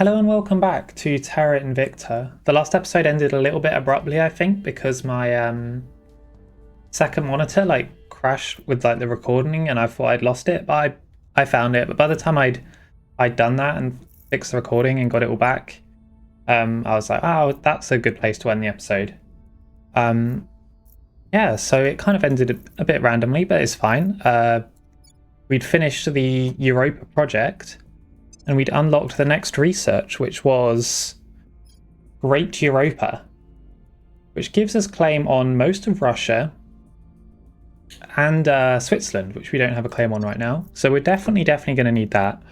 Hello and welcome back to Terra Invicta. The last episode ended a little bit abruptly, I think, because my second monitor crashed with the recording, and I thought I'd lost it, but I found it. But by the time I'd done that and fixed the recording and got it all back, I was like, oh, that's a good place to end the episode. Yeah, so it kind of ended a bit randomly, but it's fine. We'd finished the Europa project, and we'd unlocked the next research, which was Great Europa, which gives us claim on most of Russia and Switzerland, which we don't have a claim on right now. So we're definitely going to need that.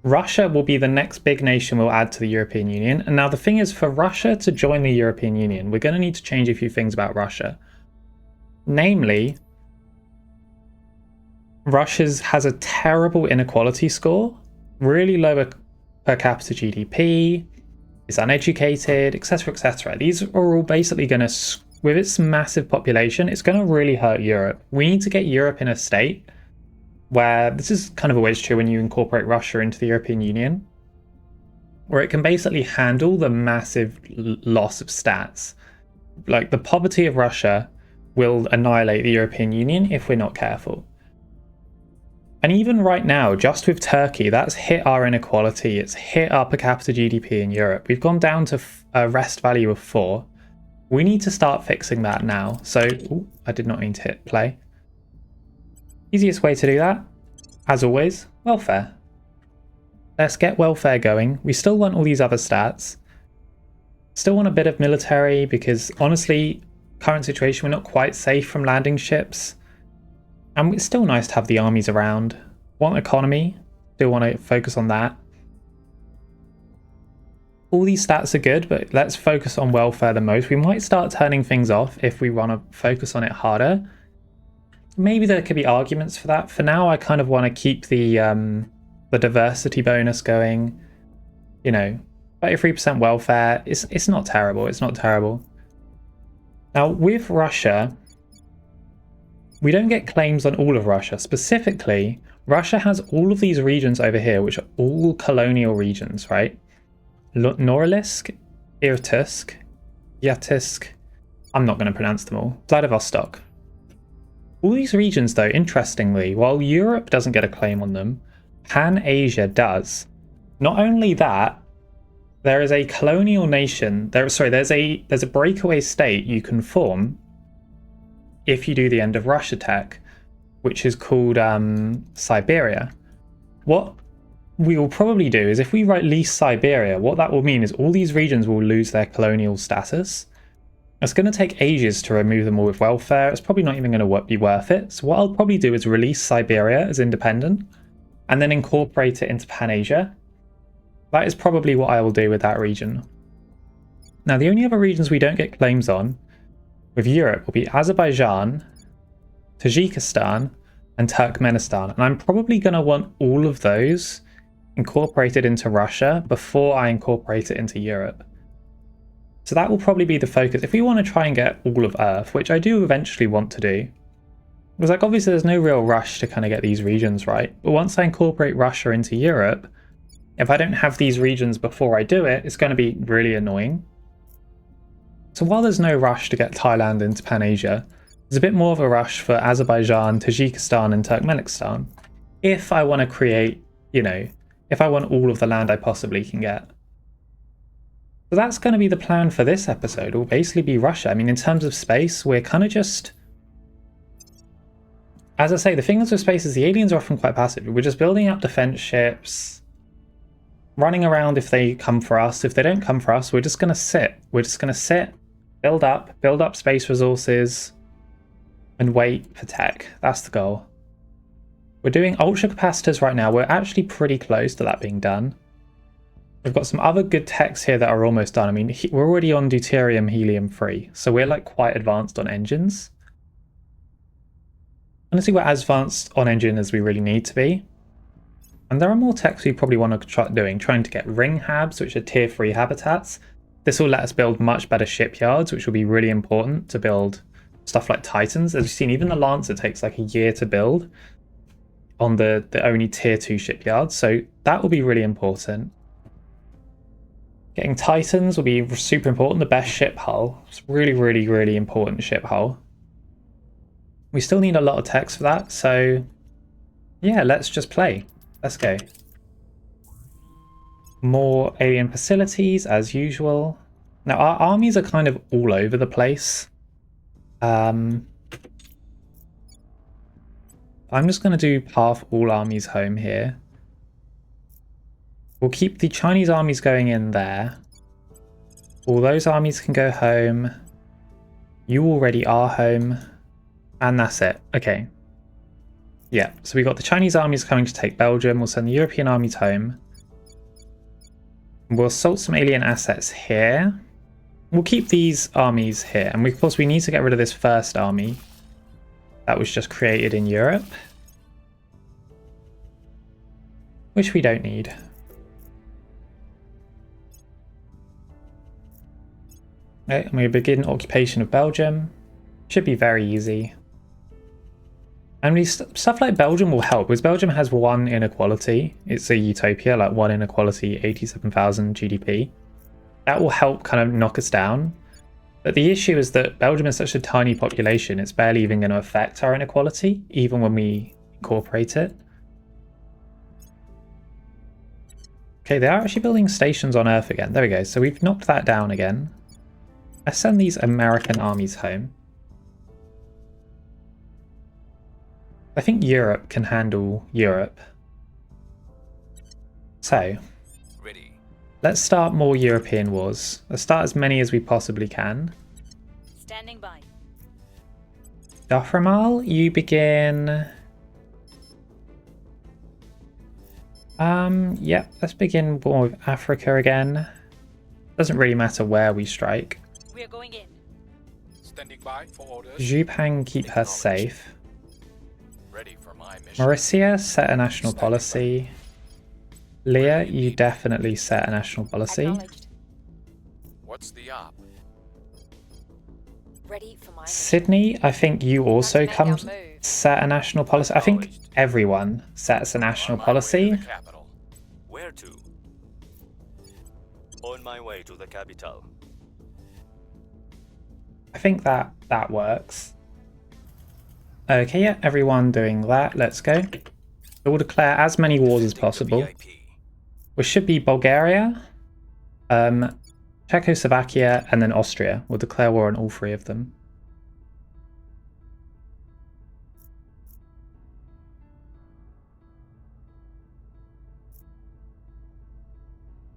Russia will be the next big nation we'll add to the European Union. And now the thing is, for Russia to join the European Union, we're going to need to change a few things about Russia. Namely, Russia has a terrible inequality score, really low per capita GDP, is uneducated, etc., etc. These are all basically going to, with its massive population, it's going to really hurt Europe. We need to get Europe in a state where, this is kind of always true when you incorporate Russia into the European Union, where it can basically handle the massive loss of stats. Like, the poverty of Russia will annihilate the European Union if we're not careful. And even right now, just with Turkey, that's hit our inequality. It's hit our per capita GDP in Europe. We've gone down to a rest value of 4. We need to start fixing that now. So, I did not mean to hit play. Easiest way to do that, as always, welfare. Let's get welfare going. We still want all these other stats. Still want a bit of military because, honestly, current situation, we're not quite safe from landing ships. And it's still nice to have the armies around. Want economy, still want to focus on that. All these stats are good, but let's focus on welfare the most. We might start turning things off if we want to focus on it harder. Maybe there could be arguments for that. For now, I kind of want to keep the diversity bonus going. You know, 33% welfare. It's not terrible. It's not terrible. Now, with Russia, we don't get claims on all of Russia. Specifically, Russia has all of these regions over here, which are all colonial regions, right? Norilsk, Irkutsk, Yatisk, I'm not going to pronounce them all, Vladivostok. All these regions, though, interestingly, while Europe doesn't get a claim on them, Pan-Asia does. Not only that, there is a colonial nation, there's a breakaway state you can form if you do the end of Russia tech, which is called Siberia. What we will probably do is, if we release Siberia, what that will mean is all these regions will lose their colonial status. It's going to take ages to remove them all with welfare. It's probably not even going to be worth it. So what I'll probably do is release Siberia as independent and then incorporate it into Pan-Asia. That is probably what I will do with that region. Now, the only other regions we don't get claims on with Europe will be Azerbaijan, Tajikistan, and Turkmenistan. And I'm probably going to want all of those incorporated into Russia before I incorporate it into Europe. So that will probably be the focus. If we want to try and get all of Earth, which I do eventually want to do, because obviously there's no real rush to kind of get these regions right. But once I incorporate Russia into Europe, if I don't have these regions before I do it, it's going to be really annoying. So while there's no rush to get Thailand into Pan-Asia, there's a bit more of a rush for Azerbaijan, Tajikistan, and Turkmenistan. If I want to create, if I want all of the land I possibly can get. So that's going to be the plan for this episode. It will basically be Russia. I mean, in terms of space, we're kind of just... As I say, the thing is with space is the aliens are often quite passive. We're just building up defense ships, running around if they come for us. If they don't come for us, we're just going to sit. We're just going to sit, build up space resources, and wait for tech. That's the goal. We're doing ultra capacitors right now. We're actually pretty close to that being done. We've got some other good techs here that are almost done. I mean, we're already on deuterium helium-3, so we're quite advanced on engines. Honestly, we're as advanced on engine as we really need to be. And there are more techs we probably want to try trying to get ring habs, which are tier 3 habitats. This will let us build much better shipyards, which will be really important to build stuff like Titans. As you've seen, even the Lancer takes a year to build on the only tier 2 shipyards, so that will be really important. Getting Titans will be super important. The best ship hull. It's really, really, really important ship hull. We still need a lot of text for that, so yeah, let's just play. Let's go. More alien facilities as usual. Now our armies are kind of all over the place. I'm just going to do half all armies home here. We'll keep the Chinese armies going in there. All those armies can go home. You already are home. And that's it. Okay. Yeah, so we got the Chinese armies coming to take Belgium. We'll send the European armies home. We'll assault some alien assets here. We'll keep these armies here. And of course we need to get rid of this first army that was just created in Europe, which we don't need. Okay, and we begin occupation of Belgium. Should be very easy. And stuff like Belgium will help, because Belgium has 1 inequality. It's a utopia, like 1 inequality, 87,000 GDP. That will help kind of knock us down. But the issue is that Belgium is such a tiny population, it's barely even going to affect our inequality, even when we incorporate it. Okay, they are actually building stations on Earth again. There we go. So we've knocked that down again. Let's send these American armies home. I think Europe can handle Europe. So, let's start more European wars. Let's start as many as we possibly can. Standing by. Doframal, you begin. Yep, let's begin war with Africa again. Doesn't really matter where we strike. We are going in. Standing by for orders. Zhupang, keep her safe. Ready for my mission. Mauricia, set a national policy. Leah, you definitely set a national policy. What's the op? Ready for my Sydney, I think you also come set a national policy. I think everyone sets a national policy. Where to? On my way to the capital. I think that works. Okay, yeah, everyone doing that. Let's go. We'll declare as many wars as possible. Which should be Bulgaria, Czechoslovakia, and then Austria. We'll declare war on all 3 of them.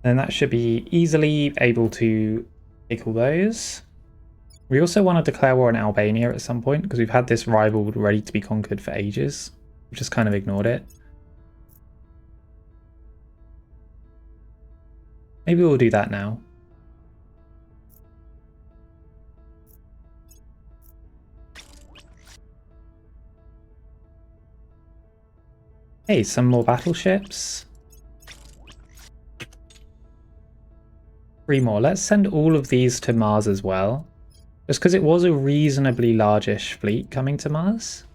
And that should be easily able to take all those. We also want to declare war on Albania at some point, because we've had this rival ready to be conquered for ages. We've just kind of ignored it. Maybe we'll do that now. Hey, some more battleships. 3 more. Let's send all of these to Mars as well. Just because it was a reasonably largish fleet coming to Mars.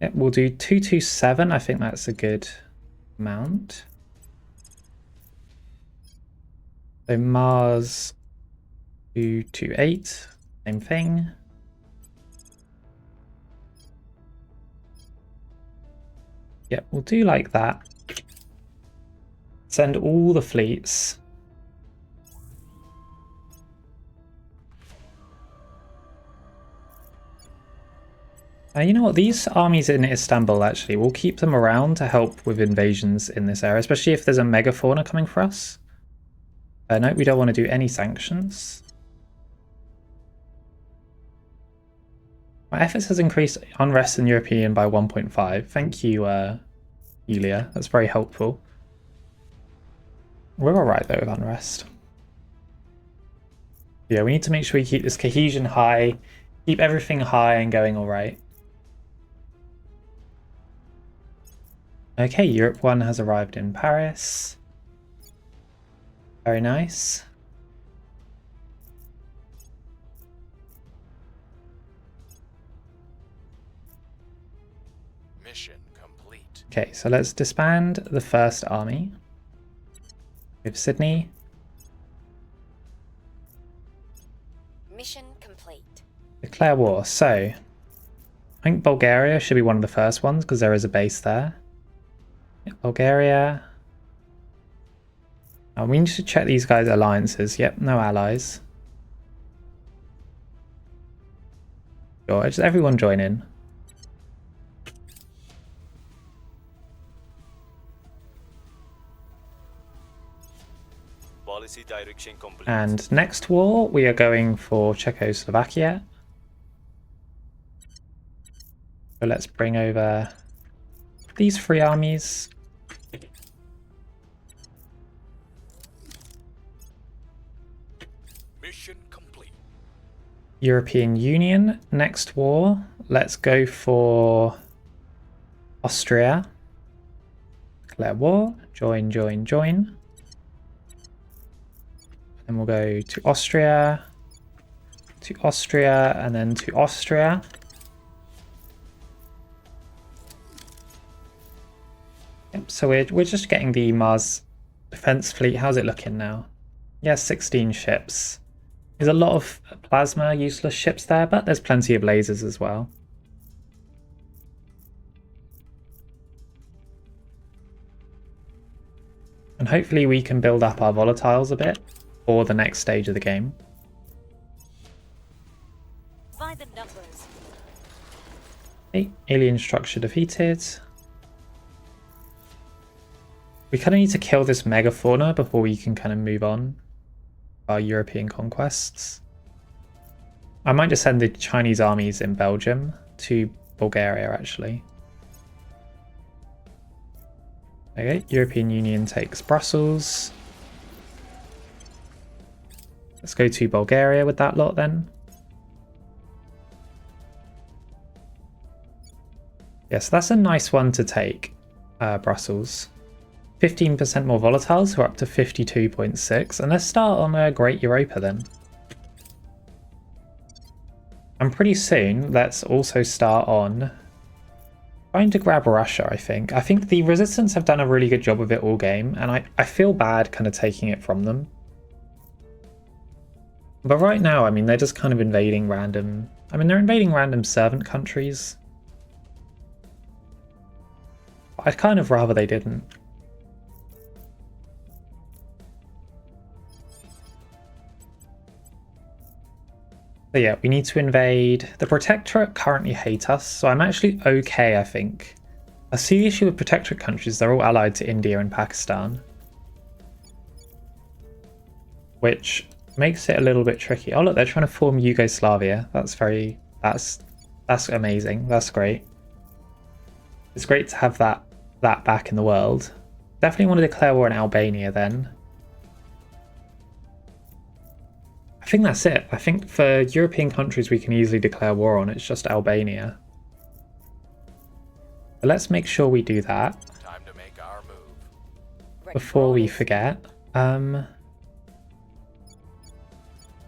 Yep, we'll do 227. I think that's a good amount. So Mars 228, same thing. Yep, we'll do like that. Send all the fleets. You know what, these armies in Istanbul, actually, we'll keep them around to help with invasions in this area, especially if there's a megafauna coming for us. No, we don't want to do any sanctions. My efforts has increased unrest in European by 1.5. Thank you, Yulia. That's very helpful. We're alright, though, with unrest. Yeah, we need to make sure we keep this cohesion high, keep everything high and going alright. Okay, Europe 1 has arrived in Paris. Very nice. Mission complete. Okay, so let's disband the first army. With Sydney. Mission complete. Declare war. So, I think Bulgaria should be one of the first ones because there is a base there. Yep, Bulgaria. Oh, we need to check these guys' alliances. Yep, no allies. Sure, just everyone join in. Policy direction complete. And next war, we are going for Czechoslovakia. So let's bring over these 3 armies. Mission complete. European Union, next war. Let's go for Austria. Declare war. Join, join, join. Then we'll go to Austria, and then to Austria. Yep, so we're just getting the Mars defense fleet. How's it looking now? Yeah, 16 ships. There's a lot of plasma useless ships there, but there's plenty of lasers as well. And hopefully we can build up our volatiles a bit for the next stage of the game. By the numbers. Okay, alien structure defeated. We kind of need to kill this megafauna before we can kind of move on our European conquests. I might just send the Chinese armies in Belgium to Bulgaria actually. Okay, European Union takes Brussels. Let's go to Bulgaria with that lot then. Yes, that's a nice one to take, Brussels. 15% more volatiles, we're up to 52.6. And let's start on a Great Europa then. And pretty soon, let's also start on trying to grab Russia, I think. I think the Resistance have done a really good job of it all game, and I feel bad kind of taking it from them. But right now, I mean, they're just kind of invading random... I mean, they're invading random servant countries. I'd kind of rather they didn't. So yeah, we need to invade. The Protectorate currently hate us, so I'm actually okay, I think. I see the issue with Protectorate countries, they're all allied to India and Pakistan. Which makes it a little bit tricky. Oh look, they're trying to form Yugoslavia. That's amazing. That's great. It's great to have that back in the world. Definitely want to declare war on Albania then. I think that's it. I think for European countries we can easily declare war on. It's just Albania. But let's make sure we do that. Time to make our move. Before we forget. Yeah,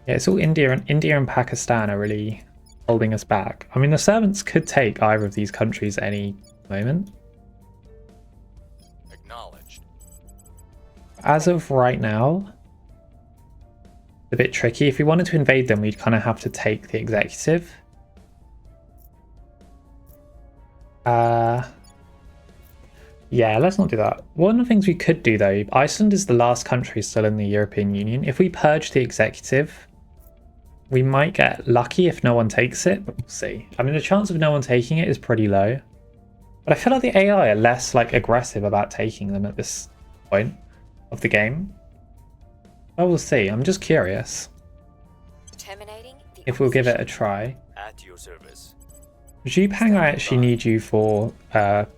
it's all India and Pakistan are really holding us back. I mean, the servants could take either of these countries at any moment. Acknowledged. As of right now, it's a bit tricky. If we wanted to invade them, we'd kind of have to take the executive. Yeah, let's not do that. One of the things we could do though, Iceland is the last country still in the European Union. If we purge the executive, we might get lucky if no one takes it, but we'll see. I mean, the chance of no one taking it is pretty low. But I feel like the AI are less like aggressive about taking them at this point of the game. Well, we'll see. I'm just curious Terminating the if we'll give it a opposition. try. At your service. Zhupang, I actually need you for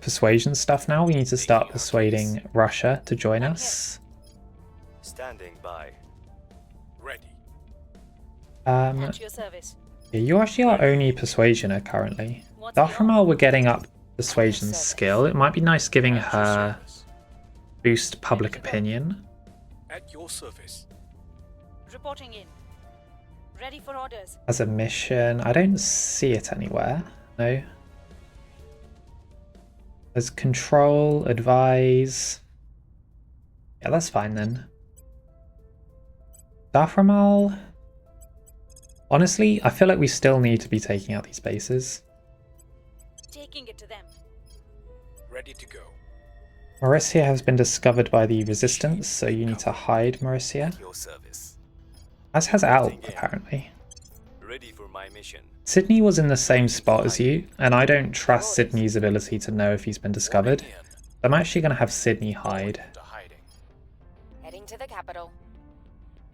persuasion stuff now. We need to start persuading Russia to join us. Standing by. Ready. At your service. Yeah, you're actually our only persuasioner currently. What's the Darthramal, we're getting up persuasion skill. It might be nice giving At your her service. boost public opinion. At your service. Reporting in. Ready for orders. As a mission, I don't see it anywhere. No. As control, advise. Yeah, that's fine then. Daframal. Honestly, I feel like we still need to be taking out these bases. Taking it to them. Ready to go. Mauricia has been discovered by the resistance, so you need to hide Mauricia. At your service. As has Alp, apparently. Ready for my mission. Sydney was in the same spot as you, and I don't trust Sydney's ability to know if he's been discovered. I'm actually going to have Sydney hide. To hiding. Heading to the capital.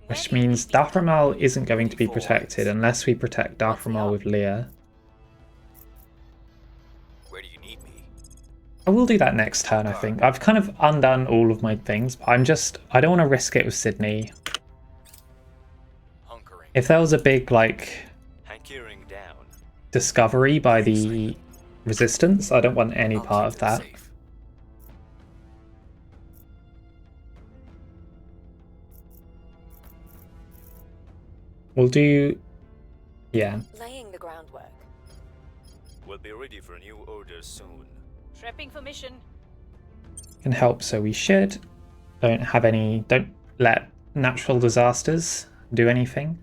Which means Daframal isn't going to be protected unless we protect Daframal with Leah. Where do you need me? I will do that next turn, I think. I've kind of undone all of my things, but I don't want to risk it with Sydney. Hunkering. If there was a big, like, Hankering down. discovery by the resistance, I don't want any I'll part of keep them that. safe. We'll do... yeah. Laying the groundwork. We'll be ready for new orders soon. Prepping for mission. Can help, so we should. Don't let natural disasters do anything.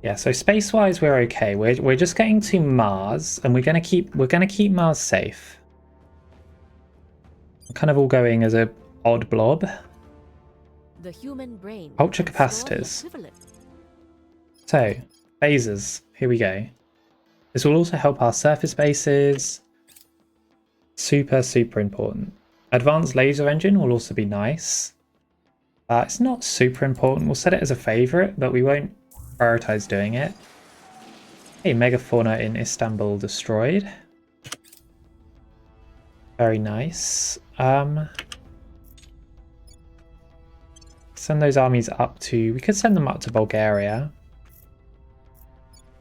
Yeah, so space-wise we're okay. We're just getting to Mars, and we're gonna keep Mars safe. We're kind of all going as a odd blob. The human brain. Ultra can store the capacitors. equivalent. So, phasers, here we go. This will also help our surface bases. Super, super important. Advanced laser engine will also be nice. It's not super important. We'll set it as a favorite, but we won't prioritize doing it. Hey, megafauna in Istanbul destroyed. Very nice. Send those armies up to... we could send them up to Bulgaria.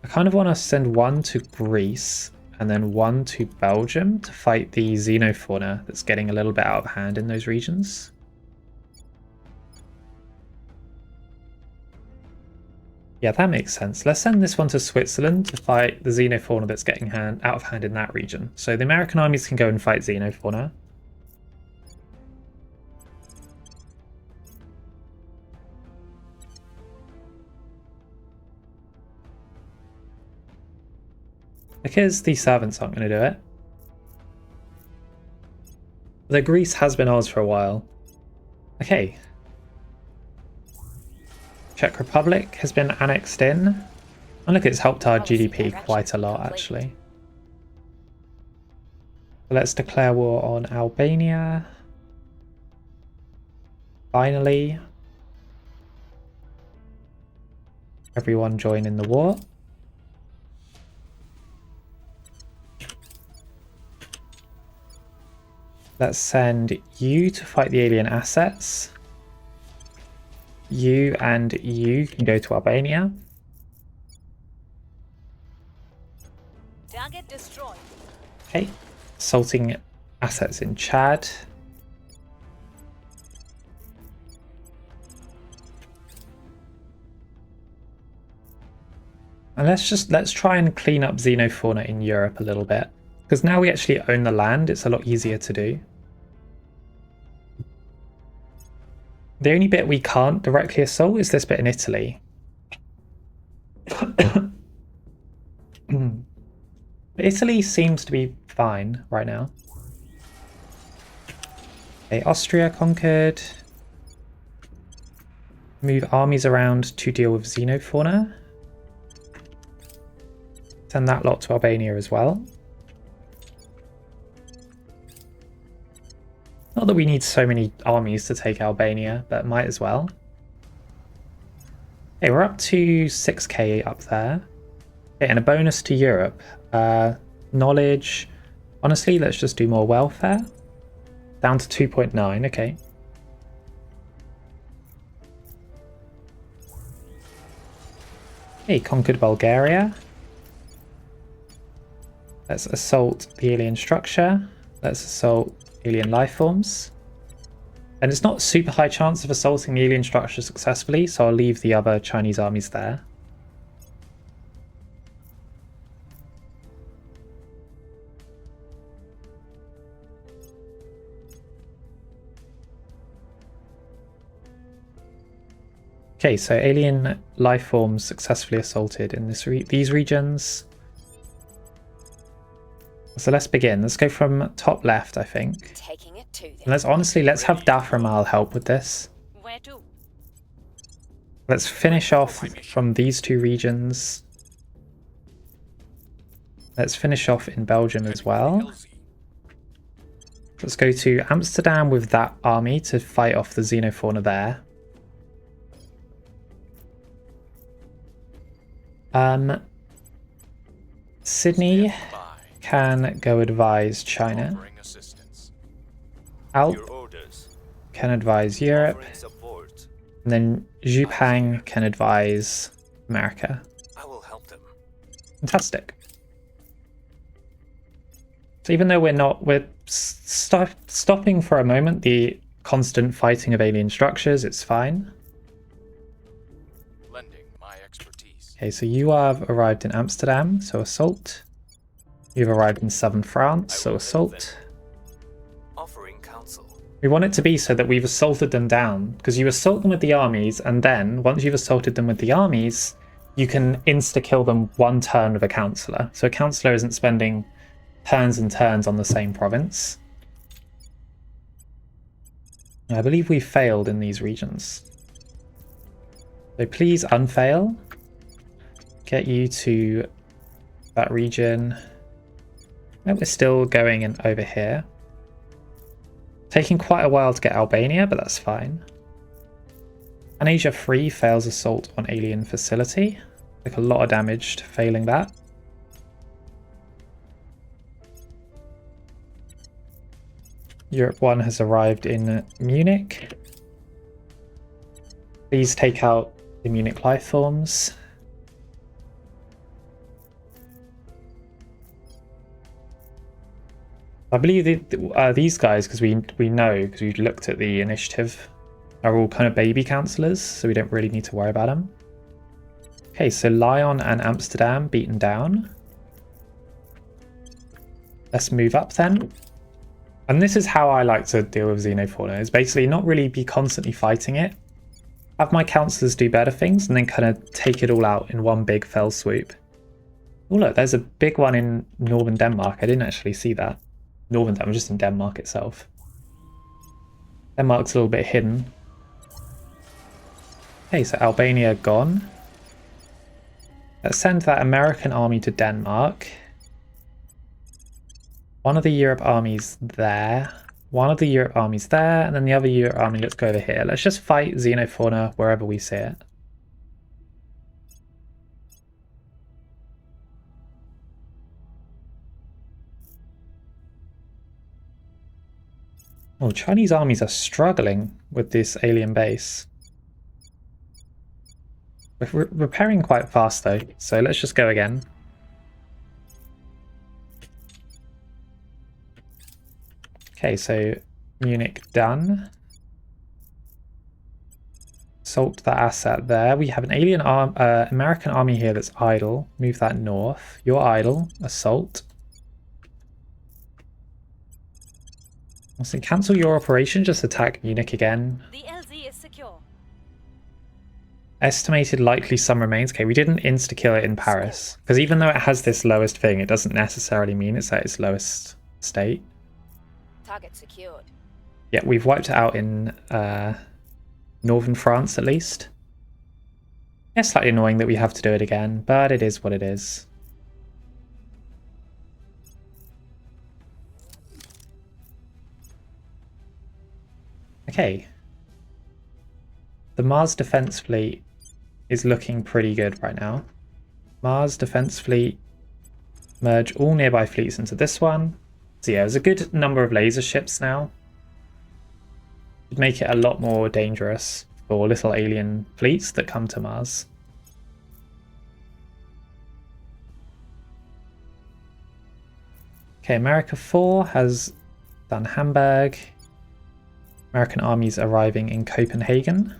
I kind of want to send one to Greece and then one to Belgium to fight the xenofauna that's getting a little bit out of hand in those regions. Yeah, that makes sense. Let's send this one to Switzerland to fight the xenofauna that's getting out of hand in that region. So the American armies can go and fight xenofauna. Because the servants aren't going to do it. The Greece has been ours for a while. Okay. Czech Republic has been annexed in. And look, it's helped our GDP quite a lot, actually. So let's declare war on Albania. Finally. Everyone join in the war. Let's send you to fight the alien assets. You and you can go to Albania. Target destroyed. Okay. Assaulting assets in Chad. And let's try and clean up xenofauna in Europe a little bit. Because now we actually own the land, it's a lot easier to do. The only bit we can't directly assault is this bit in Italy. Italy seems to be fine right now. Okay, Austria conquered. Move armies around to deal with xenofauna. Send that lot to Albania as well. Not that we need so many armies to take Albania, but might as well. Okay, we're up to 6k up there. Okay, and a bonus to Europe. Knowledge. Honestly, let's just do more welfare. Down to 2.9, okay. Okay, conquered Bulgaria. Let's assault the alien structure. Let's assault alien life forms. And it's not super high chance of assaulting the alien structure successfully, so I'll leave the other Chinese armies there. Okay, so alien life forms successfully assaulted in these regions. So let's begin. Let's go from top left, I think. Taking it to them. And let's have Daframal help with this. Where to? Let's finish off from these two regions. Let's finish off in Belgium as well. Let's go to Amsterdam with that army to fight off the xenofauna there. Sydney can go advise China. Alp can advise Europe. And then Zhupang can advise America. I will help them. Fantastic. So even though we're stopping for a moment the constant fighting of alien structures, it's fine. Lending my expertise. Okay, so you have arrived in Amsterdam, so assault. You've arrived in southern France, so assault. Offering counsel. We want it to be so that we've assaulted them down, because you assault them with the armies, and then once you've assaulted them with the armies, you can insta-kill them one turn with a councillor. So a councillor isn't spending turns and turns on the same province. I believe we failed in these regions. So please unfail. Get you to that region. No, we're still going in over here. Taking quite a while to get Albania, but that's fine. And Asia 3 fails assault on alien facility. Like a lot of damage to failing that. Europe 1 has arrived in Munich. Please take out the Munich life forms. I believe these guys, because we know, because we looked at the initiative, are all kind of baby councillors, so we don't really need to worry about them. Okay, so Lyon and Amsterdam beaten down. Let's move up then. And this is how I like to deal with xenofauna, is basically not really be constantly fighting it. Have my councillors do better things and then kind of take it all out in one big fell swoop. Oh look, there's a big one in northern Denmark. I didn't actually see that. Northern Denmark, just in Denmark itself. Denmark's a little bit hidden. Okay, so Albania gone. Let's send that American army to Denmark. One of the Europe armies there. One of the Europe armies there. And then the other Europe army, let's go over here. Let's just fight xenofauna wherever we see it. Oh, Chinese armies are struggling with this alien base. We're repairing quite fast though, so let's just go again. Okay, so Munich done. Assault that asset there. We have an alien American army here that's idle. Move that north. You're idle. Assault. So cancel your operation, just attack Munich again. The LZ is secure. Estimated likely some remains. Okay, we didn't insta-kill it in Paris. Because even though it has this lowest thing, it doesn't necessarily mean it's at its lowest state. Target secured. Yeah, we've wiped it out in northern France at least. Yeah, slightly annoying that we have to do it again, but it is what it is. Okay. The Mars Defense Fleet is looking pretty good right now. Mars Defense Fleet. Merge all nearby fleets into this one. So yeah, there's a good number of laser ships now. Would make it a lot more dangerous for little alien fleets that come to Mars. Okay, America 4 has done Hamburg. American armies arriving in Copenhagen.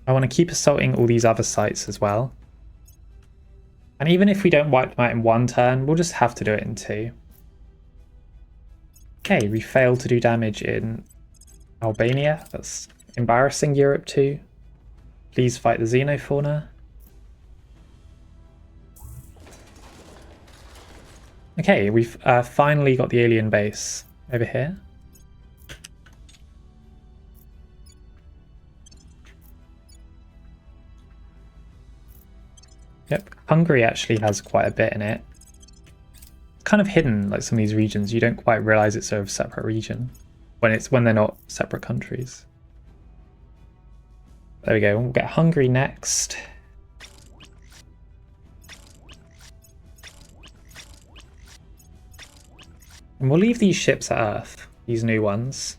I want to keep assaulting all these other sites as well. And even if we don't wipe them out in one turn, we'll just have to do it in two. Okay, we failed to do damage in Albania. That's embarrassing Europe too. Please fight the xenofauna. Okay, we've finally got the alien base over here. Yep, Hungary actually has quite a bit in it. It's kind of hidden, like some of these regions. You don't quite realize it's a separate region when they're not separate countries. There we go. We'll get Hungary next. And we'll leave these ships at Earth, these new ones.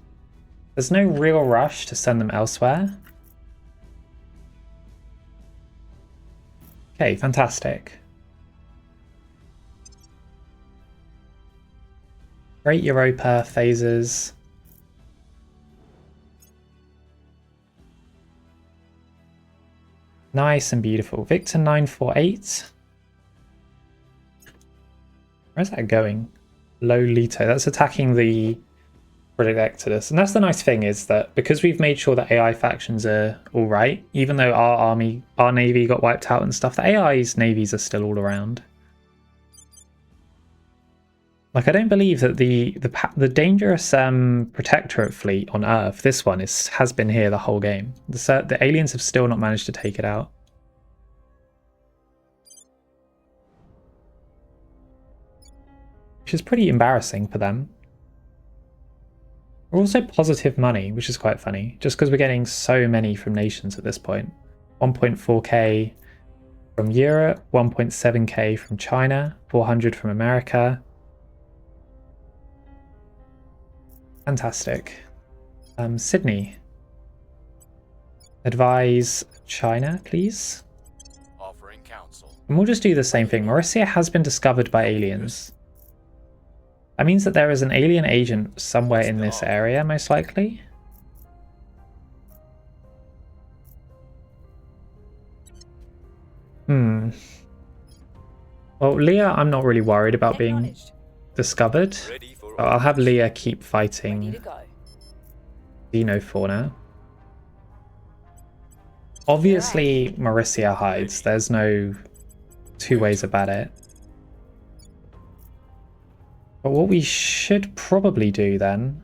There's no real rush to send them elsewhere. Okay, fantastic. Great Europa phases. Nice and beautiful. Victor 948. Where's that going? Lolito. That's attacking the Project Exodus. And that's the nice thing, is that because we've made sure that AI factions are alright, even though our navy got wiped out and stuff, the AI's navies are still all around. Like, I don't believe that the dangerous Protectorate fleet on Earth, this one, has been here the whole game. The aliens have still not managed to take it out. Which is pretty embarrassing for them. We're also positive money, which is quite funny, just because we're getting so many from nations at this point. 1.4k from Europe, 1.7k from China, 400 from America. Fantastic. Sydney. Advise China, please. Offering counsel. And we'll just do the same thing. Mauritia has been discovered by aliens. That means that there is an alien agent somewhere in this area, most likely. Well, Leah, I'm not really worried about being discovered. I'll have Leah keep fighting xenofauna. Obviously, Mauritia hides. There's no two ways about it. But what we should probably do then,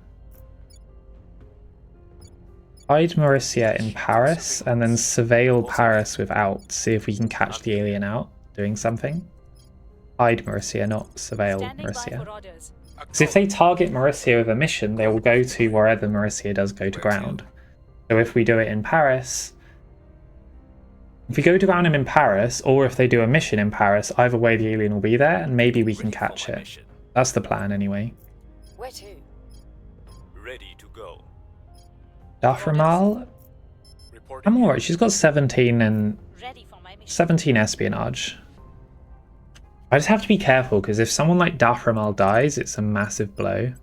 hide Mauritia in Paris and then surveil Paris without, see if we can catch the alien out doing something. Hide Mauritia, not surveil Mauritia. Because if they target Mauritia with a mission, they will go to wherever Mauritia does go to ground. So if we do it in Paris, if we go to ground him in Paris, or if they do a mission in Paris, either way the alien will be there and maybe we can catch it. That's the plan anyway. Where to? Ready to go. Daframal? I'm alright, she's got 17 and Ready for my mission. 17 espionage. I just have to be careful because if someone like Daframal dies, it's a massive blow.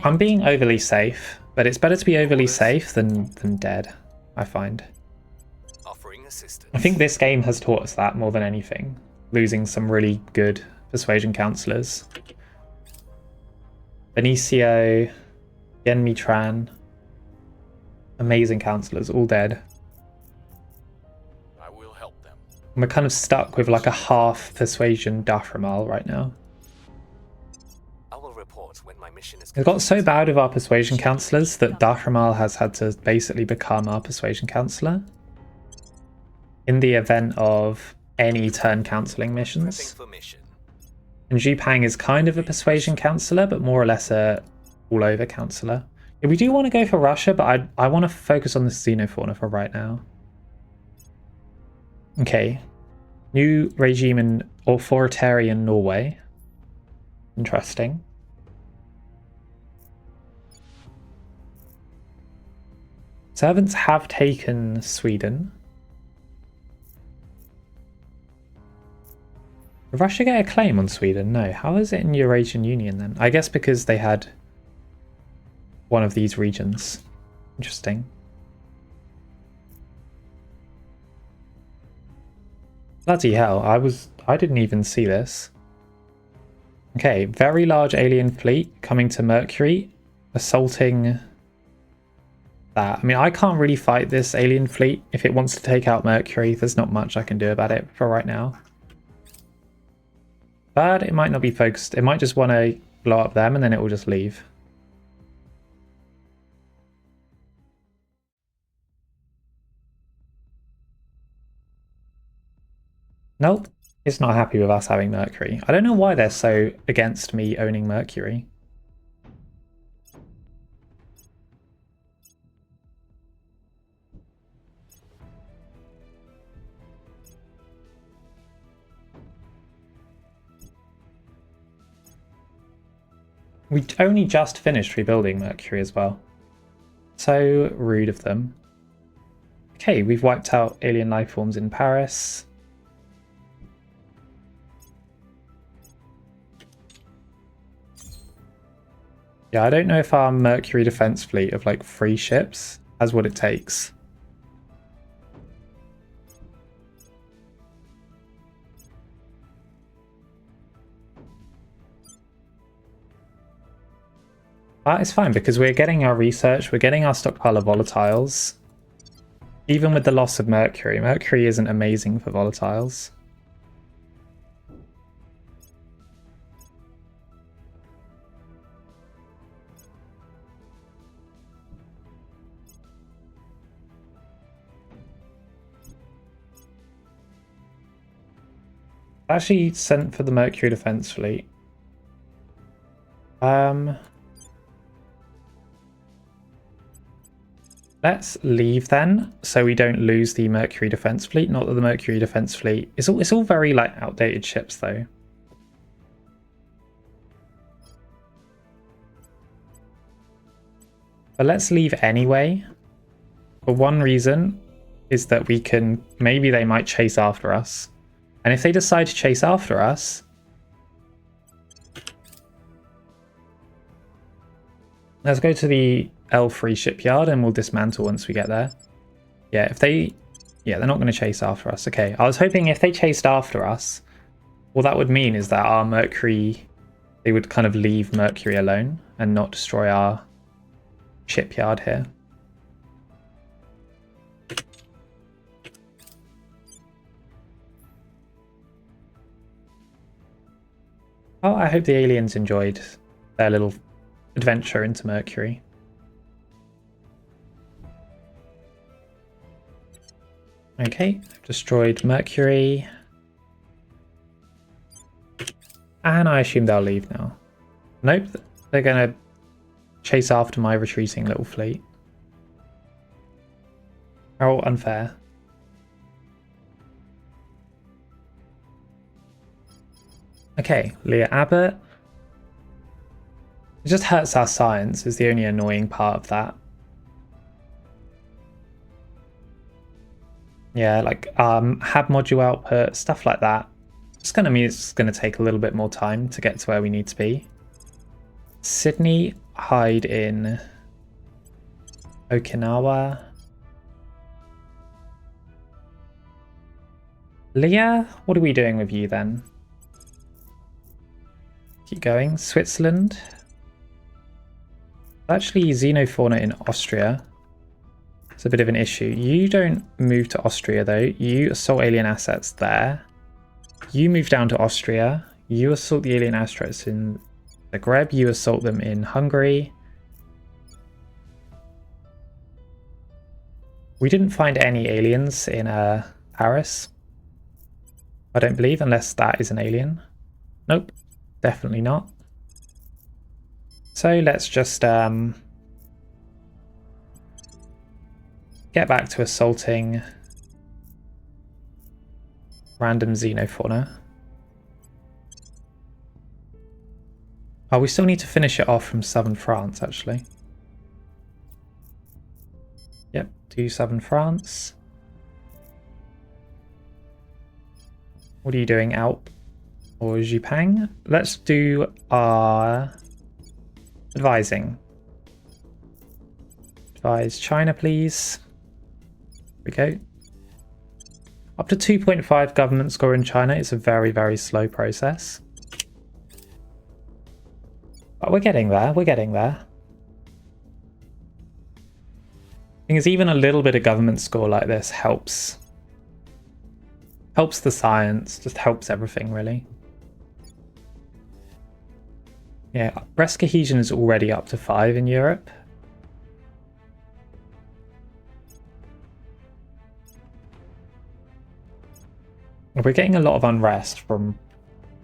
I'm being overly safe, but it's better to be overly safe than dead, I find. Offering assistance. I think this game has taught us that more than anything. Losing some really good persuasion councillors. Benicio, Yen Mitran. Amazing councillors, all dead. I will help them. And we're kind of stuck with like a half persuasion Daframal right now. I will report when my mission is It got so bad with our persuasion councillors that Daframal has had to basically become our persuasion councillor in the event of any turn counselling missions. for mission. And Zhupang is kind of a persuasion councillor, but more or less a all-over councillor. Yeah, we do want to go for Russia, but I want to focus on the xenofauna for right now. Okay. New regime in authoritarian Norway. Interesting. Servants have taken Sweden. Did Russia get a claim on Sweden? No. How is it in Eurasian Union then? I guess because they had one of these regions. Interesting. Bloody hell, I didn't even see this. Okay, very large alien fleet coming to Mercury, assaulting that. I mean, I can't really fight this alien fleet. If it wants to take out Mercury, there's not much I can do about it for right now. But it might not be focused. It might just want to blow up them and then it will just leave. Nope, it's not happy with us having Mercury. I don't know why they're so against me owning Mercury. We only just finished rebuilding Mercury as well. So rude of them. Okay, we've wiped out alien life forms in Paris. Yeah, I don't know if our Mercury defense fleet of like 3 ships has what it takes. But it's fine because we're getting our research, we're getting our stockpile of volatiles. Even with the loss of Mercury, Mercury isn't amazing for volatiles. Actually sent for the Mercury defense fleet. Let's leave then, so we don't lose the Mercury defense fleet. Not that the Mercury defense fleet it's all very like outdated ships though. But let's leave anyway. For one reason is that we can maybe they might chase after us. And if they decide to chase after us, let's go to the L3 shipyard and we'll dismantle once we get there. Yeah, they're not going to chase after us. Okay, I was hoping if they chased after us, what that would mean is that our Mercury, they would kind of leave Mercury alone and not destroy our shipyard here. Oh, I hope the aliens enjoyed their little adventure into Mercury. Okay, destroyed Mercury. And I assume they'll leave now. Nope, they're going to chase after my retreating little fleet. How unfair. Okay, Leah Abbott. It just hurts our science is the only annoying part of that. Yeah, like hab module output, stuff like that. It's gonna mean it's gonna take a little bit more time to get to where we need to be. Sydney, hide in Okinawa. Leah, what are we doing with you then? Keep going. Switzerland. Actually, xenofauna in Austria. It's a bit of an issue. You don't move to Austria though. You assault alien assets there. You move down to Austria. You assault the alien assets in Zagreb. You assault them in Hungary. We didn't find any aliens in Paris. I don't believe, unless that is an alien. Nope, definitely not. So let's just get back to assaulting random xenofauna. Oh, we still need to finish it off from southern France, actually. Yep, do southern France. What are you doing, Alp or Zhipang? Let's do our advising. Advise China, please. Here we go. Up to 2.5 government score in China. It's a very, very slow process. But we're getting there. We're getting there. Because even a little bit of government score like this helps the science, just helps everything really. Yeah, breast cohesion is already up to 5 in Europe. We're getting a lot of unrest from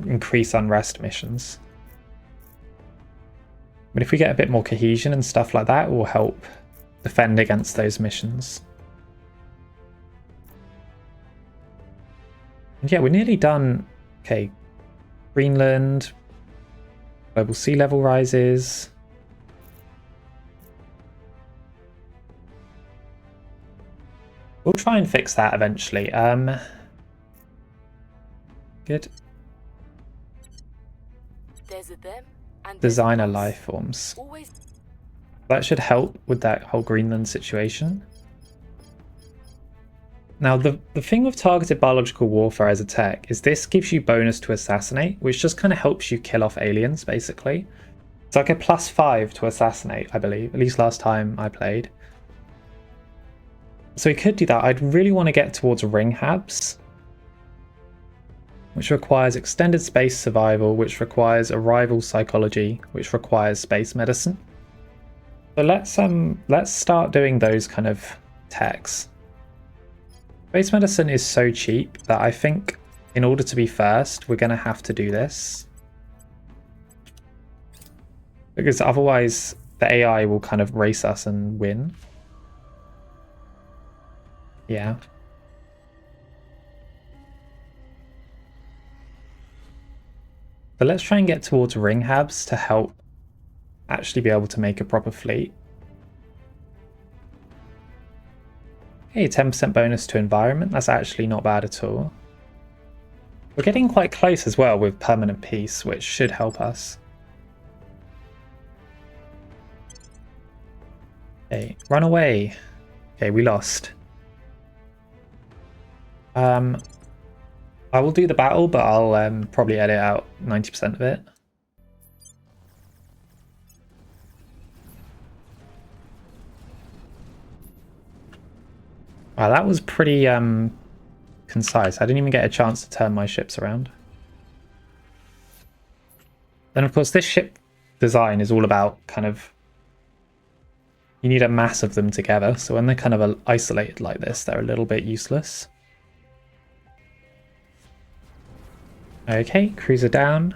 increased unrest missions. But if we get a bit more cohesion and stuff like that, it will help defend against those missions. And yeah, we're nearly done. Okay, Greenland, global sea level rises. We'll try and fix that eventually. Good. There's a them and Designer there's us. life forms. Always That should help with that whole Greenland situation. Now, the thing with targeted biological warfare as a tech is this gives you bonus to assassinate, which just kind of helps you kill off aliens, basically. It's like a +5 to assassinate, I believe, at least last time I played. So we could do that. I'd really want to get towards ring habs, which requires extended space survival, which requires arrival psychology, which requires space medicine. So let's start doing those kind of techs. Space medicine is so cheap that I think in order to be first, we're going to have to do this. Because otherwise the AI will kind of race us and win. Yeah. So let's try and get towards ring habs to help actually be able to make a proper fleet. Okay, 10% bonus to environment. That's actually not bad at all. We're getting quite close as well with permanent peace, which should help us. Okay, run away. Okay, we lost. I will do the battle, but I'll probably edit out 90% of it. Wow, that was pretty concise. I didn't even get a chance to turn my ships around. Then of course this ship design is all about kind of, you need a mass of them together, so when they're kind of isolated like this, they're a little bit useless. Okay, cruiser down.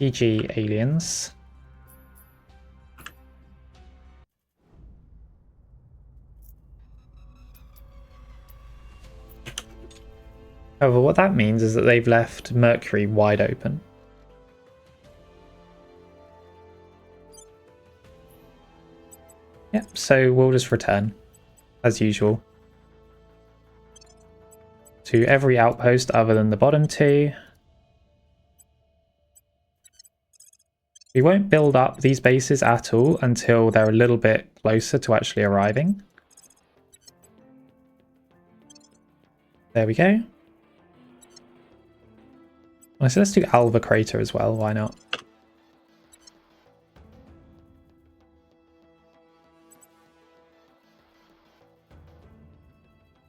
GG aliens. However, what that means is that they've left Mercury wide open. Yep, so we'll just return, as usual, to every outpost other than the bottom two. We won't build up these bases at all until they're a little bit closer to actually arriving. There we go. So let's do Alva Crater as well, why not?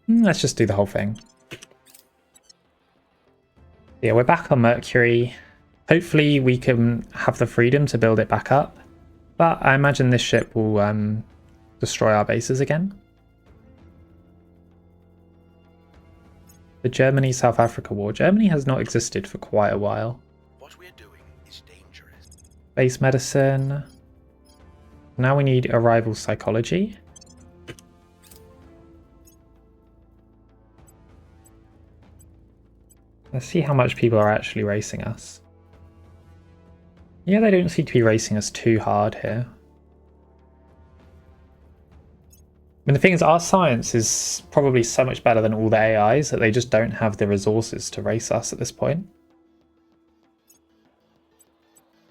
Let's just do the whole thing. Yeah, we're back on Mercury. Hopefully we can have the freedom to build it back up. But I imagine this ship will destroy our bases again. The Germany-South Africa War. Germany has not existed for quite a while. What we're doing is dangerous. Base medicine. Now we need arrival psychology. Let's see how much people are actually racing us. Yeah, they don't seem to be racing us too hard here. I mean, the thing is, our science is probably so much better than all the AIs that they just don't have the resources to race us at this point.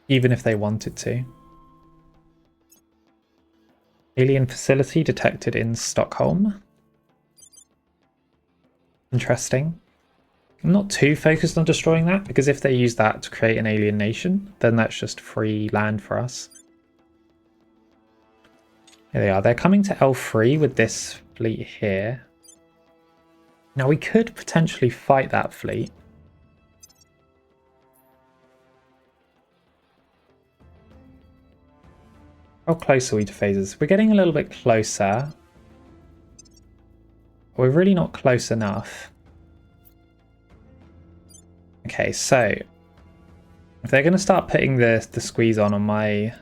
Even if they wanted to. Alien facility detected in Stockholm. Interesting. I'm not too focused on destroying that, because if they use that to create an alien nation, then that's just free land for us. Here they are. They're coming to L3 with this fleet here. Now we could potentially fight that fleet. How close are we to phases? We're getting a little bit closer. We're really not close enough. Okay, so if they're going to start putting the squeeze on my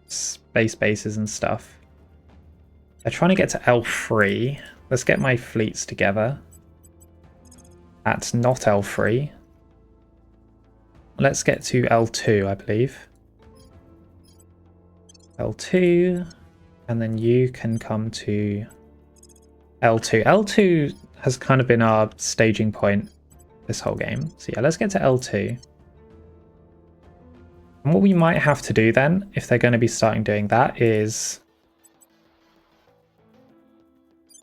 space bases and stuff, they're trying to get to L3. Let's get my fleets together. That's not L3. Let's get to L2, I believe. L2, and then you can come to L2. L2 has kind of been our staging point this whole game. So yeah, let's get to L2. And what we might have to do then, if they're going to be starting doing that, is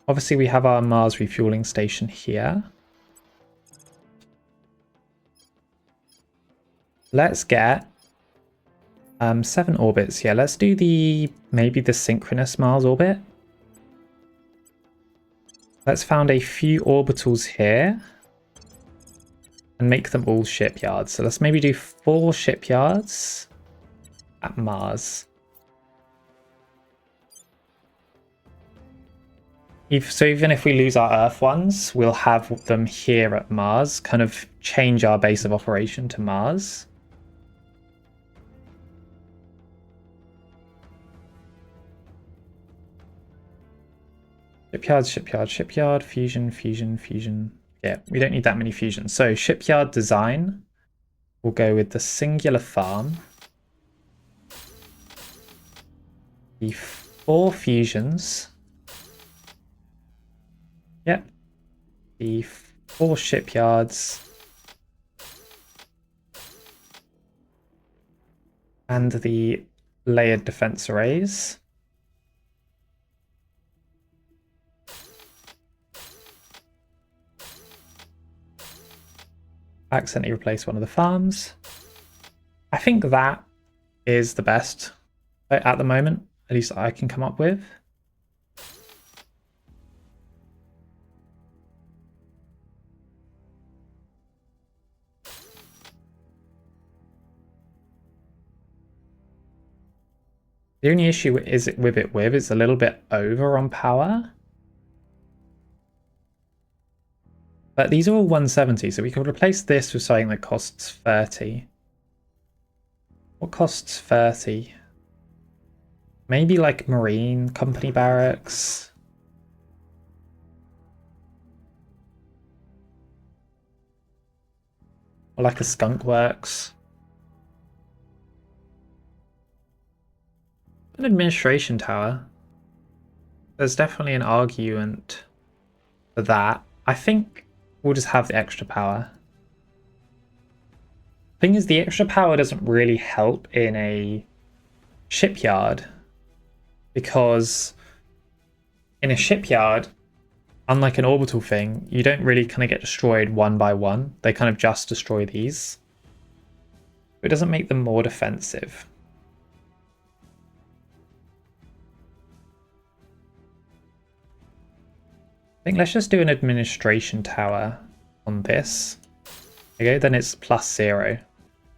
obviously we have our Mars refueling station here. Let's get 7 orbits. Yeah, let's do maybe the synchronous Mars orbit. Let's found a few orbitals here and make them all shipyards. So let's maybe do 4 shipyards at Mars. So even if we lose our Earth ones, we'll have them here at Mars, kind of change our base of operation to Mars. Shipyard, shipyard, shipyard, fusion, fusion, fusion. Yeah, we don't need that many fusions. So shipyard design, we'll go with the singular farm. The 4 fusions. Yep. The 4 shipyards. And the layered defense arrays. Accidentally replace one of the farms. I think that is the best at the moment, at least I can come up with. The only issue is it's a little bit over on power. But these are all 170, so we could replace this with something that costs 30. What costs 30? Maybe like Marine Company Barracks. Or like a Skunk Works. An administration tower. There's definitely an argument for that. I think we'll just have the extra power. Thing is, the extra power doesn't really help in a shipyard, because in a shipyard, unlike an orbital thing, you don't really kind of get destroyed one by one. They kind of just destroy these. It doesn't make them more defensive. I think let's just do an administration tower on this. Okay, then it's +0.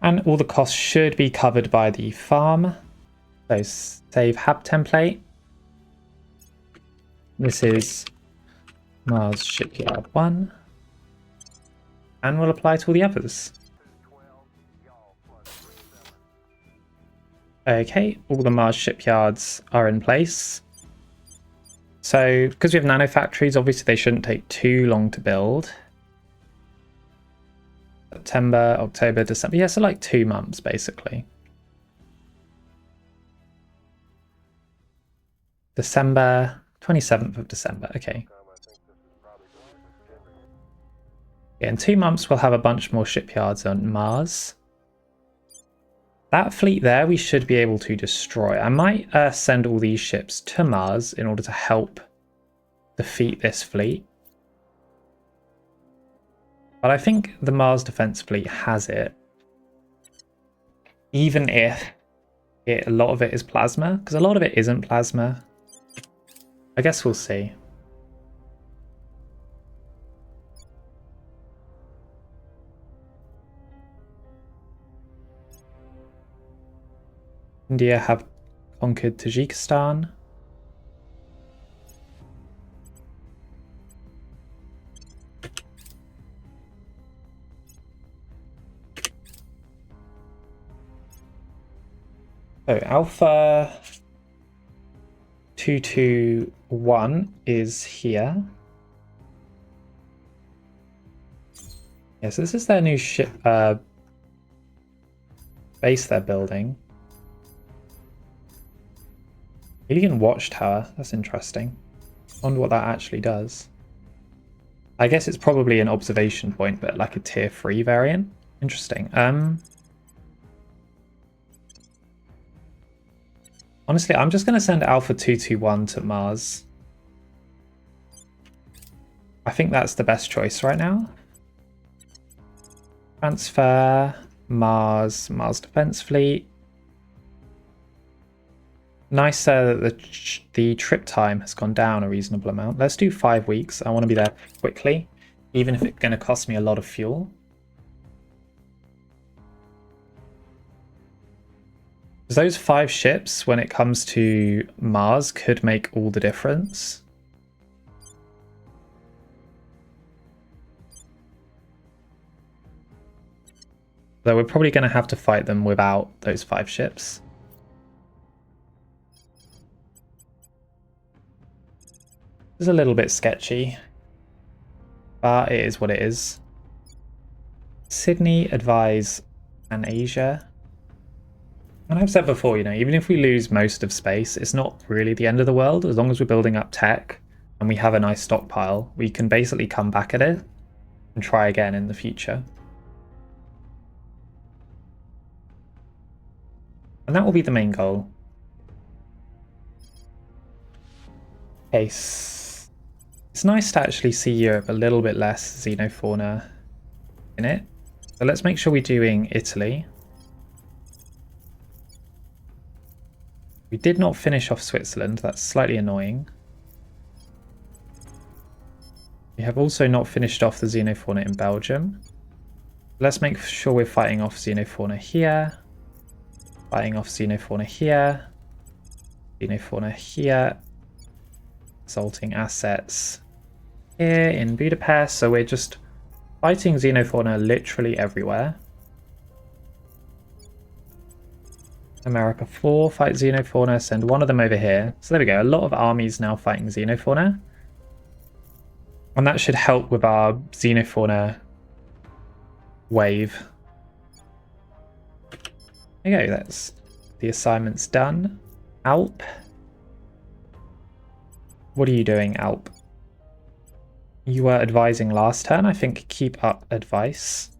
And all the costs should be covered by the farm. So save hab template. This is Mars Shipyard 1. And we'll apply to all the others. Okay, all the Mars shipyards are in place. So, because we have nanofactories, obviously they shouldn't take too long to build. September, October, December. Yeah, so like 2 months, basically. December, 27th of December. Okay. Yeah, in 2 months, we'll have a bunch more shipyards on Mars. That fleet there, we should be able to destroy. I might send all these ships to Mars in order to help defeat this fleet. But I think the Mars Defense Fleet has it. Even if a lot of it is plasma, because a lot of it isn't plasma. I guess we'll see. India have conquered Tajikistan. So Alpha 221 is here. Yeah, so this is their new ship base they're building. Alien Watchtower, that's interesting. I wonder what that actually does. I guess it's probably an observation point, but like a tier 3 variant. Interesting. Honestly, I'm just going to send Alpha 221 to Mars. I think that's the best choice right now. Transfer, Mars Defense Fleet. Nice that the trip time has gone down a reasonable amount. Let's do 5 weeks. I want to be there quickly, even if it's going to cost me a lot of fuel. Those 5 ships, when it comes to Mars, could make all the difference. Though we're probably going to have to fight them without those 5 ships. It's a little bit sketchy, but it is what it is. Sydney, advise, and Asia. And I've said before, you know, even if we lose most of space, it's not really the end of the world. As long as we're building up tech and we have a nice stockpile, we can basically come back at it and try again in the future. And that will be the main goal. Okay, it's nice to actually see Europe a little bit less xenofauna in it. So let's make sure we're doing Italy. We did not finish off Switzerland, that's slightly annoying. We have also not finished off the xenofauna in Belgium. Let's make sure we're fighting off xenofauna here. Fighting off xenofauna here. Xenofauna here. Assaulting assets here in Budapest. So we're just fighting xenofauna literally everywhere. America 4, fight xenofauna, send one of them over here. So there we go, a lot of armies now fighting xenofauna. And that should help with our xenofauna wave. There you go, that's the assignment's done. Alp. What are you doing, Alp? You were advising last turn. I think keep up advice.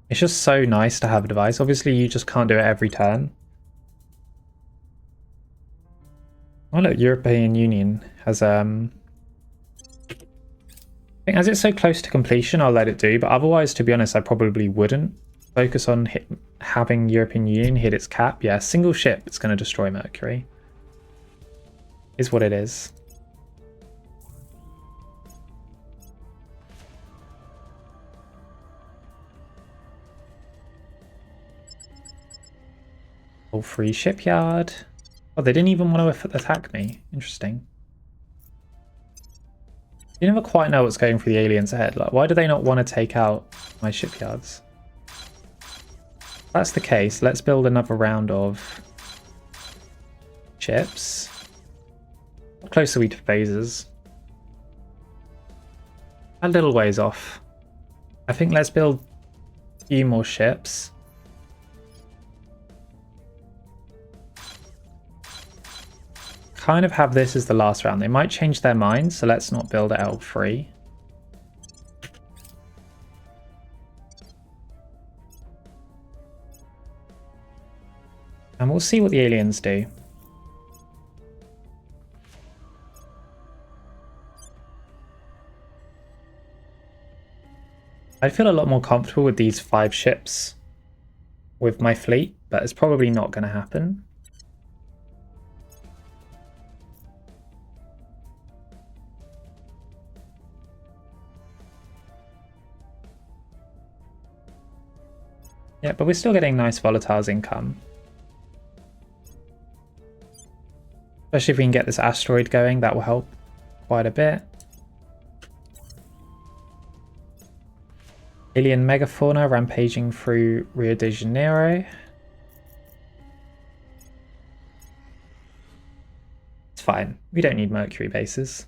It's just so nice to have advice. Obviously, you just can't do it every turn. Oh look, European Union has I think as it's so close to completion, I'll let it do. But otherwise, to be honest, I probably wouldn't focus on having European Union hit its cap. Yeah, single ship, it's going to destroy Mercury. Is what it is. All free shipyard. Oh, they didn't even want to attack me. Interesting. You never quite know what's going through the aliens' head. Like, why do they not want to take out my shipyards? If that's the case, let's build another round of ships. How close are we to phases? A little ways off. I think let's build a few more ships. Kind of have this as the last round. They might change their minds, so let's not build at L3. And we'll see what the aliens do. I'd feel a lot more comfortable with these 5 ships with my fleet, but it's probably not going to happen. Yeah, but we're still getting nice volatiles income. Especially if we can get this asteroid going, that will help quite a bit. Alien megafauna rampaging through Rio de Janeiro. It's fine. We don't need Mercury bases.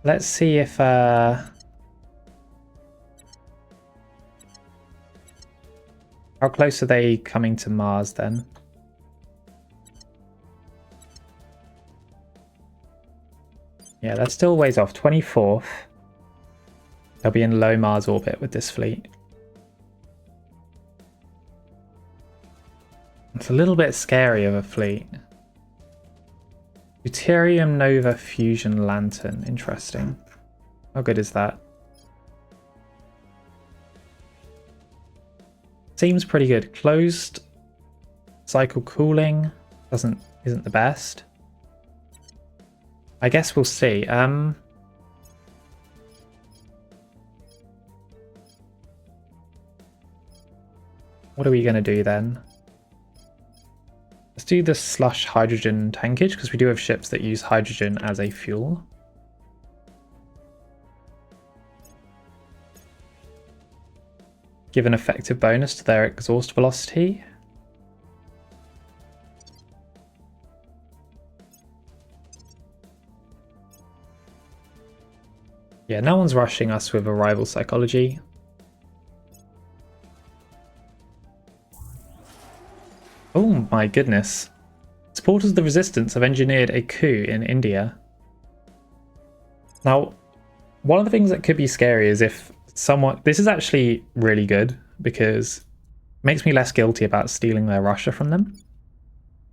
Let's see if... How close are they coming to Mars then? Yeah, that's still ways off. 24th. They'll be in low Mars orbit with this fleet. It's a little bit scary of a fleet. Deuterium Nova Fusion Lantern. Interesting. How good is that? Seems pretty good. Closed cycle cooling isn't the best. I guess we'll see. What are we going to do then? Let's do the slush hydrogen tankage because we do have ships that use hydrogen as a fuel. Give an effective bonus to their exhaust velocity. Yeah, no one's rushing us with arrival psychology. Oh my goodness. Supporters of the resistance have engineered a coup in India. Now, one of the things that could be scary is if someone... This is actually really good because it makes me less guilty about stealing their Russia from them.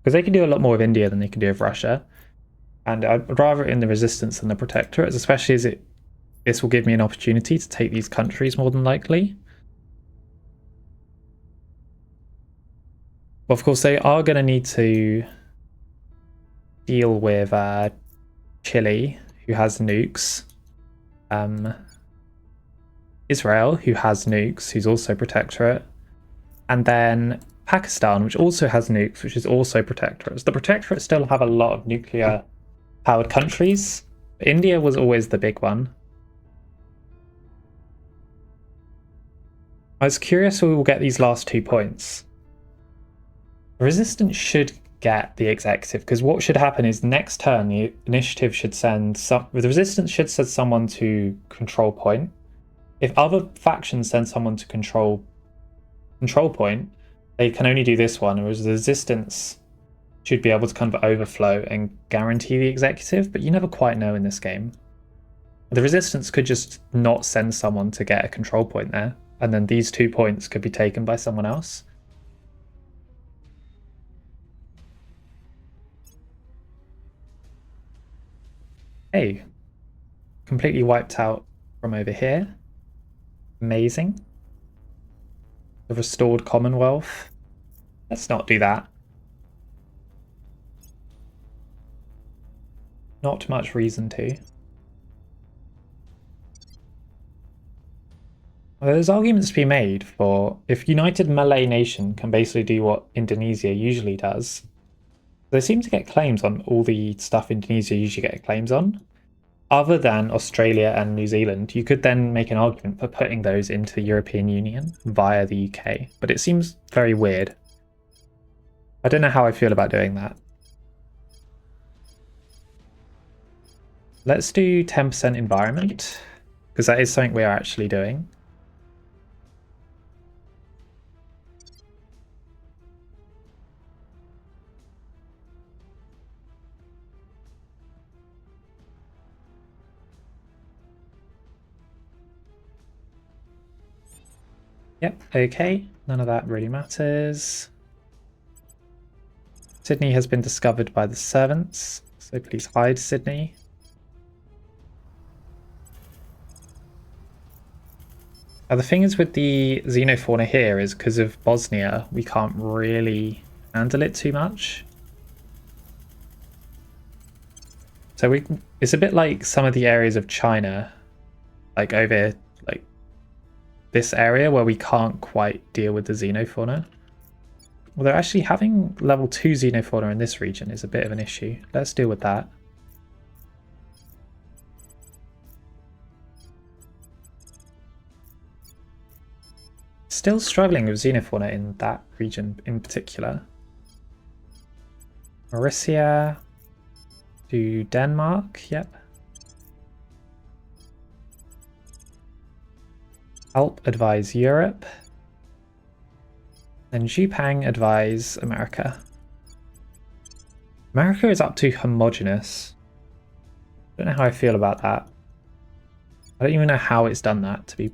Because they can do a lot more with India than they can do with Russia. And I'd rather it in the resistance than the protectorates, especially as this will give me an opportunity to take these countries more than likely. But of course, they are going to need to deal with Chile, who has nukes. Israel, who has nukes, who's also protectorate. And then Pakistan, which also has nukes, which is also protectorate. So the protectorate still have a lot of nuclear-powered countries. India was always the big one. I was curious who will get these last 2 points. The resistance should get the executive, because what should happen is next turn the initiative should send the resistance should send someone to control point. If other factions send someone to control point, they can only do this one, whereas the resistance should be able to kind of overflow and guarantee the executive, but you never quite know in this game. The resistance could just not send someone to get a control point there, and then these 2 points could be taken by someone else. Hey, completely wiped out from over here. Amazing. The restored Commonwealth. Let's not do that. Not much reason to. There's arguments to be made for if United Malay Nation can basically do what Indonesia usually does. They seem to get claims on all the stuff Indonesia usually get claims on. Other than Australia and New Zealand, you could then make an argument for putting those into the European Union via the UK. But it seems very weird. I don't know how I feel about doing that. Let's do 10% environment, because that is something we are actually doing. Yep, okay. None of that really matters. Sydney has been discovered by the servants, so please hide Sydney. The thing is with the xenofauna here is because of Bosnia, we can't really handle it too much. So it's a bit like some of the areas of China, like over like this area where we can't quite deal with the xenofauna. Although actually having level 2 xenofauna in this region is a bit of an issue. Let's deal with that. Still struggling with xenofauna in that region in particular. Mauritius to Denmark, yep. Alp advise Europe. And Zhupang advise America. America is up to homogeneous. Don't know how I feel about that. I don't even know how it's done that, to be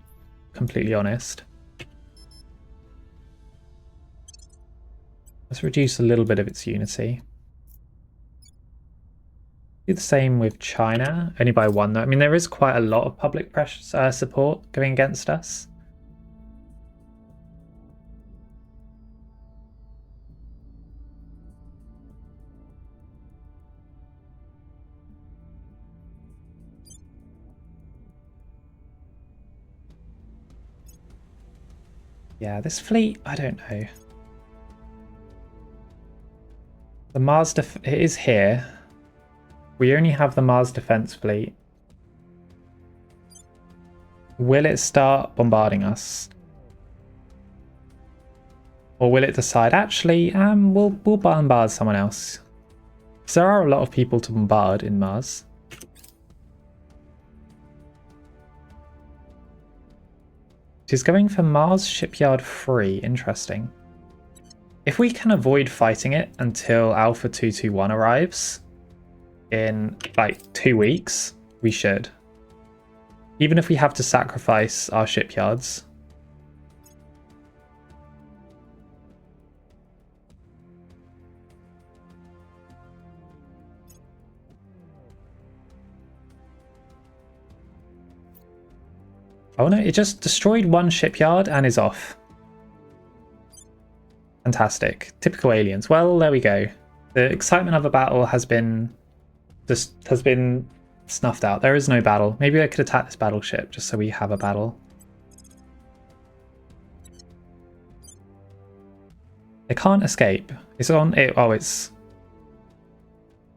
completely honest. Let's reduce a little bit of its unity. Do the same with China, only by 1 though. I mean, there is quite a lot of public pressure support going against us. Yeah, this fleet, I don't know. The Mars it is here. We only have the Mars defense fleet. Will it start bombarding us? Or will it decide, actually, we'll bombard someone else? Because there are a lot of people to bombard in Mars. She's going for Mars Shipyard 3. Interesting. If we can avoid fighting it until Alpha 221 arrives in like 2 weeks, we should. Even if we have to sacrifice our shipyards. Oh no, it just destroyed 1 shipyard and is off. Fantastic. Typical aliens. Well, there we go. The excitement of a battle has been snuffed out. There is no battle. Maybe I could attack this battleship just so we have a battle. It can't escape. It's on it. Oh, it's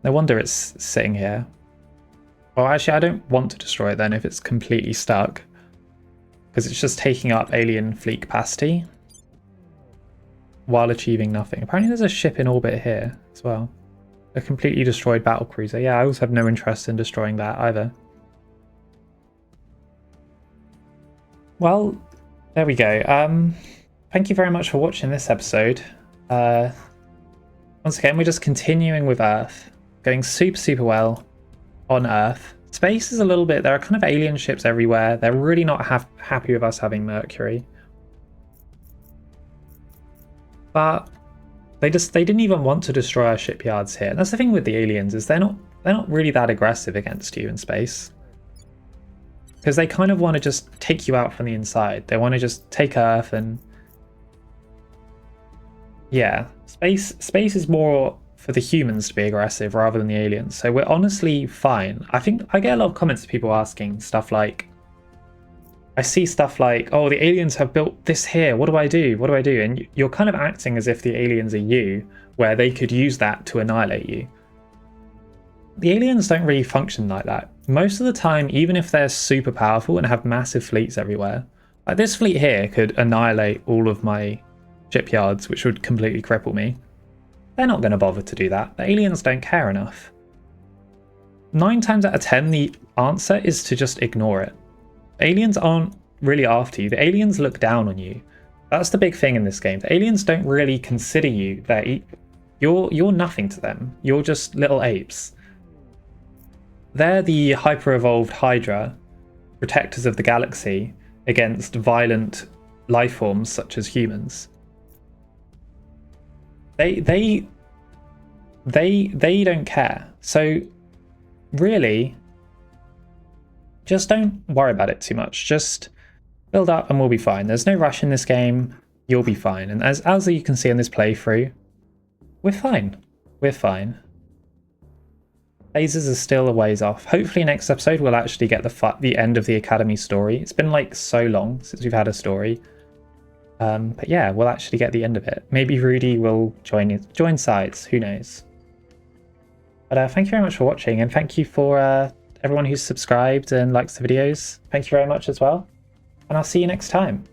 no wonder it's sitting here. Well, actually, I don't want to destroy it then if it's completely stuck. Because it's just taking up alien fleet capacity while achieving nothing. Apparently there's a ship in orbit here as well. A completely destroyed battlecruiser. Yeah, I also have no interest in destroying that either. Well, there we go. Thank you very much for watching this episode. Once again, we're just continuing with Earth. Going super well on Earth. Space is a little bit, there are kind of alien ships everywhere. They're really not happy with us having Mercury. But they didn't even want to destroy our shipyards here. And that's the thing with the aliens, is they're not really that aggressive against you in space. Because they kind of want to just take you out from the inside. They want to just take Earth and yeah, space is more for the humans to be aggressive rather than the aliens. So we're honestly fine. I think I get a lot of comments of people asking stuff like, I see stuff like, oh, the aliens have built this here. What do I do? What do I do? And you're kind of acting as if the aliens are you, where they could use that to annihilate you. The aliens don't really function like that. Most of the time, even if they're super powerful and have massive fleets everywhere, like this fleet here could annihilate all of my shipyards, which would completely cripple me. They're not going to bother to do that. The aliens don't care enough. 9 times out of 10, the answer is to just ignore it. Aliens aren't really after you. The aliens look down on you. That's the big thing in this game. The aliens don't really consider you you're nothing to them. You're just little apes. They're the hyper-evolved Hydra, protectors of the galaxy against violent life forms such as humans. They don't care. So really, just don't worry about it too much. Just Build up and we'll be fine. There's no rush in this game. You'll be fine. And as you can see in this playthrough, we're fine. We're fine. Phases are still a ways off. Hopefully next episode we'll actually get the end of the Academy story. It's been like so long since we've had a story. But yeah, we'll actually get the end of it. Maybe Rudy will join sides. Who knows? But thank you very much for watching, and thank you for everyone who's subscribed and likes the videos. Thank you very much as well. And I'll see you next time.